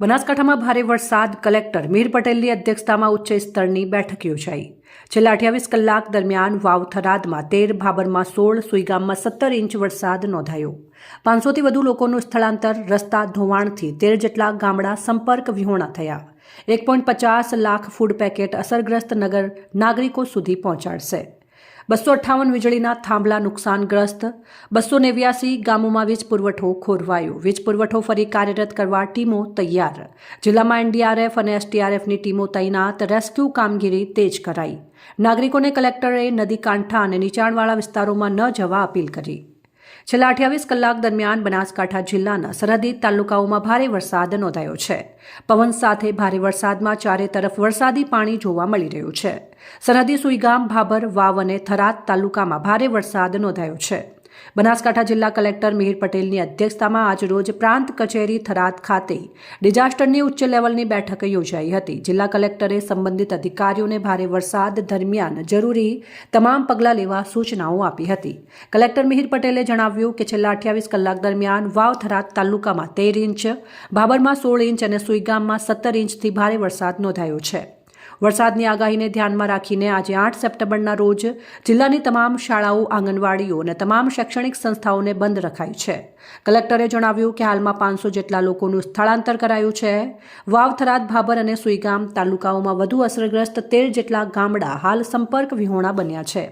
બનાસકાંઠામાં ભારે વરસાદ. કલેક્ટર મિહિર પટેલની અધ્યક્ષતામાં ઉચ્ચ સ્તરની બેઠક યોજાઈ. છેલ્લા 28 કલાક દરમિયાન વાવ થરાદમાં 13, ભાબરમાં 16, સુઈગામમાં 17 ઇંચ વરસાદ નોંધાયો. 500થી વધુ લોકોનું સ્થળાંતર. રસ્તા ધોવાણથી 13 જેટલા ગામડા સંપર્ક વિહોણા થયા. 1.50 લાખ ફૂડ પેકેટ અસરગ્રસ્ત નાગરિકો સુધી પહોંચાડશે. 258 વીજળીના થાંભલા નુકસાનગ્રસ્ત. 289 ગામોમાં વીજ પુરવઠો ખોરવાયો. વીજ પુરવઠો ફરી કાર્યરત કરવા ટીમો તૈયાર. જિલ્લામાં એનડીઆરએફ અને એસડીઆરએફની ટીમો તૈનાત. રેસ્ક્યુ કામગીરી તેજ કરાઈ. નાગરિકોને કલેક્ટરે નદી કાંઠા અને નીચાણવાળા વિસ્તારોમાં ન જવા અપીલ કરી. છેલ્લા 28 કલાક દરમિયાન બનાસકાંઠા જિલ્લાના સરહદી તાલુકાઓમાં ભારે વરસાદ નોંધાયો છે. પવન સાથે ભારે વરસાદમાં ચારે તરફ વરસાદી પાણી જોવા મળી રહ્યું છે. સરહદી સુઈગામ, ભાબર, વાવ અને થરાદ તાલુકામાં ભારે વરસાદ નોંધાયો છે. બનાસકાંઠા જિલ્લા કલેક્ટર મિહિર પટેલની અધ્યક્ષતામાં આજરોજ પ્રાંત કચેરી થરાદ ખાતે ડિઝાસ્ટરની ઉચ્ચ લેવલની બેઠક યોજાઈ હતી. જિલ્લા કલેક્ટરે સંબંધિત અધિકારીઓને ભારે વરસાદ દરમિયાન જરૂરી તમામ પગલાં લેવા સૂચનાઓ આપી હતી. કલેક્ટર મિહિર પટેલે જણાવ્યું કે છેલ્લા 28 કલાક દરમિયાન વાવ થરાદ તાલુકામાં 13 ઇંચ, ભાબરમાં 16 ઇંચ અને સુઈગામમાં 17 ઇંચથી ભારે વરસાદ નોંધાયો છે. વરસાદની આગાહીને ધ્યાનમાં રાખીને આજે 8 સપ્ટેમ્બરના રોજ જિલ્લાની તમામ શાળાઓ, આંગણવાડીઓ અને તમામ શૈક્ષણિક સંસ્થાઓને બંધ રખાઈ છે. કલેક્ટરે જણાવ્યું કે હાલમાં 500 જેટલા લોકોનું સ્થળાંતર કરાયું છે. વાવ, થરાદ, ભાબર અને સુઈગામ તાલુકાઓમાં વધુ અસરગ્રસ્ત 13 જેટલા ગામડા હાલ સંપર્ક વિહોણા બન્યા છે.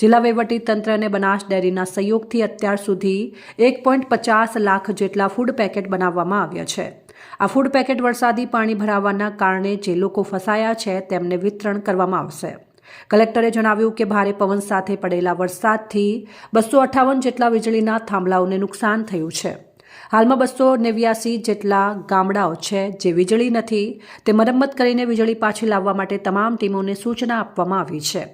જિલ્લા વહીવટી તંત્ર અને બનાસ ડેરીના સહયોગથી અત્યાર સુધી 1.50 લાખ જેટલા ફૂડ પેકેટ બનાવવામાં આવ્યા છે. આ ફૂડ પેકેટ વરસાદી પાણી ભરાવાના કારણે જે લોકો ફસાયા છે તેમને વિતરણ કરવામાં આવશે. કલેક્ટરે જણાવ્યું કે ભારે પવન સાથે પડેલા વરસાદથી 258 જેટલા વીજળીના થાંભલાઓને નુકસાન થયું છે. હાલમાં 289 જેટલા ગામડાઓ છે જે વીજળી નથી તે મરમ્મત કરીને વીજળી પાછી લાવવા માટે તમામ ટીમોને સૂચના આપવામાં આવી છે.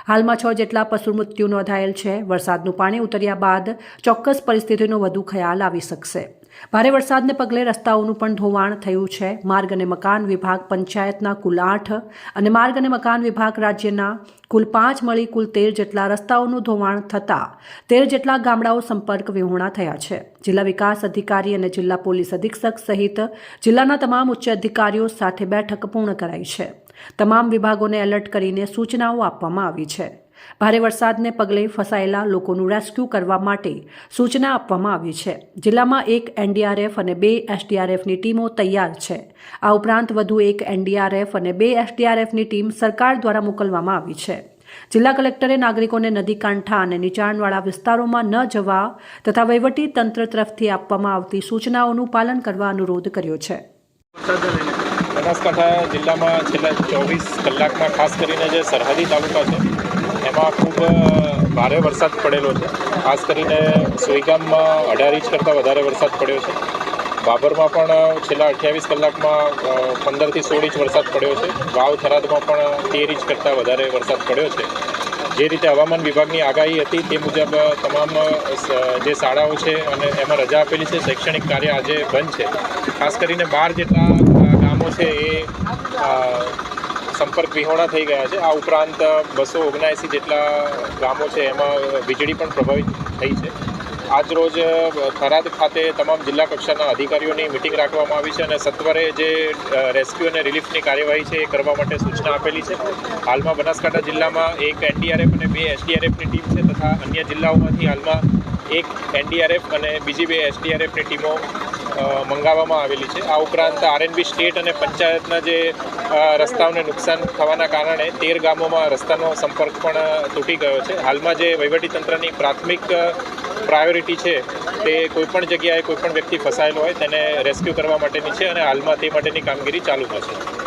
હાલમાં 6 જેટલા પશુ મૃત્યુ નોંધાયેલ છે. વરસાદનું પાણી ઉતર્યા બાદ ચોક્કસ પરિસ્થિતિનો વધુ ખ્યાલ આવી શકશે. ભારે વરસાદને પગલે રસ્તાઓનું પણ ધોવાણ થયું છે. માર્ગ અને મકાન વિભાગ પંચાયતના કુલ 8 અને માર્ગ અને મકાન વિભાગ રાજ્યના કુલ 5 મળી કુલ 13 જેટલા રસ્તાઓનું ધોવાણ થતાં 13 જેટલા ગામડાઓ સંપર્ક વિહોણા થયા છે. જિલ્લા વિકાસ અધિકારી અને જિલ્લા પોલીસ અધિક્ષક સહિત જિલ્લાના તમામ ઉચ્ચ અધિકારીઓ સાથે બેઠક પૂર્ણ કરાઈ છે. તમામ વિભાગોને એલર્ટ કરીને સૂચનાઓ આપવામાં આવી છે. ભારે વરસાદને પગલે ફસાયેલા લોકોનું રેસ્ક્યુ કરવા માટે સૂચના આપવામાં આવી છે. જિલ્લામાં 1 એનડીઆરએફ અને 2 એસડીઆરએફની ટીમો તૈયાર છે. આ ઉપરાંત વધુ 1 એનડીઆરએફ અને 2 એસડીઆરએફની ટીમ સરકાર દ્વારા મોકલવામાં આવી છે. જિલ્લા કલેક્ટરે નાગરિકોને નદી કાંઠા અને નીચાણવાળા વિસ્તારોમાં ન જવા તથા વહીવટી તંત્ર તરફથી આપવામાં આવતી સૂચનાઓનું પાલન કરવા અનુરોધ કર્યો છે. બનાસકાંઠા જિલ્લામાં છેલ્લા 24 કલાકમાં ખાસ કરીને જે સરહદી તાલુકા છે એમાં ખૂબ ભારે વરસાદ પડેલો છે. ખાસ કરીને સુઈગામમાં 18 ઇંચ કરતાં વધારે વરસાદ પડ્યો છે. ભાબરમાં પણ છેલ્લા 28 કલાકમાં 15થી 16 ઇંચ વરસાદ પડ્યો છે. વાવ, થરાદમાં પણ 13 ઇંચ કરતાં વધારે વરસાદ પડ્યો છે. જે રીતે હવામાન વિભાગની આગાહી હતી તે મુજબ તમામ જે શાળાઓ છે અને એમાં રજા આપેલી છે. શૈક્ષણિક કાર્ય આજે બંધ છે. ખાસ કરીને 12 જેટલા ગામો છે એ સંપર્ક વિહોણા થઈ ગયા છે. આ ઉપરાંત 279 જેટલા ગામો છે એમાં વીજળી પણ પ્રભાવિત થઈ છે. આજ રોજ થરાદ ખાતે તમામ જિલ્લા કક્ષાના અધિકારીઓની મિટિંગ રાખવામાં આવી છે અને સત્વરે જે રેસ્ક્યુ અને રિલીફની કાર્યવાહી છે એ કરવા માટે સૂચના આપેલી છે. હાલમાં બનાસકાંઠા જિલ્લામાં 1 એનડીઆરએફ અને 2 એસડીઆરએફની ટીમ છે તથા અન્ય જિલ્લાઓમાંથી હાલમાં 1 એનડીઆરએફ અને બીજી 2 એસડીઆરએફની ટીમો મંગાવવામાં આવેલી છે. આ ઉપરાંત આરએનબી સ્ટેટ અને પંચાયતના જે રસ્તાઓને નુકસાન થવાના કારણે 13 ગામોમાં રસ્તાનો સંપર્ક પણ તૂટી ગયો છે. હાલમાં જે વહીવટીતંત્રની પ્રાથમિક પ્રાયોરિટી છે તે કોઈપણ જગ્યાએ કોઈપણ વ્યક્તિ ફસાયેલો હોય તેને રેસ્ક્યુ કરવા માટેની છે અને હાલમાં તે માટેની કામગીરી ચાલુ થશે.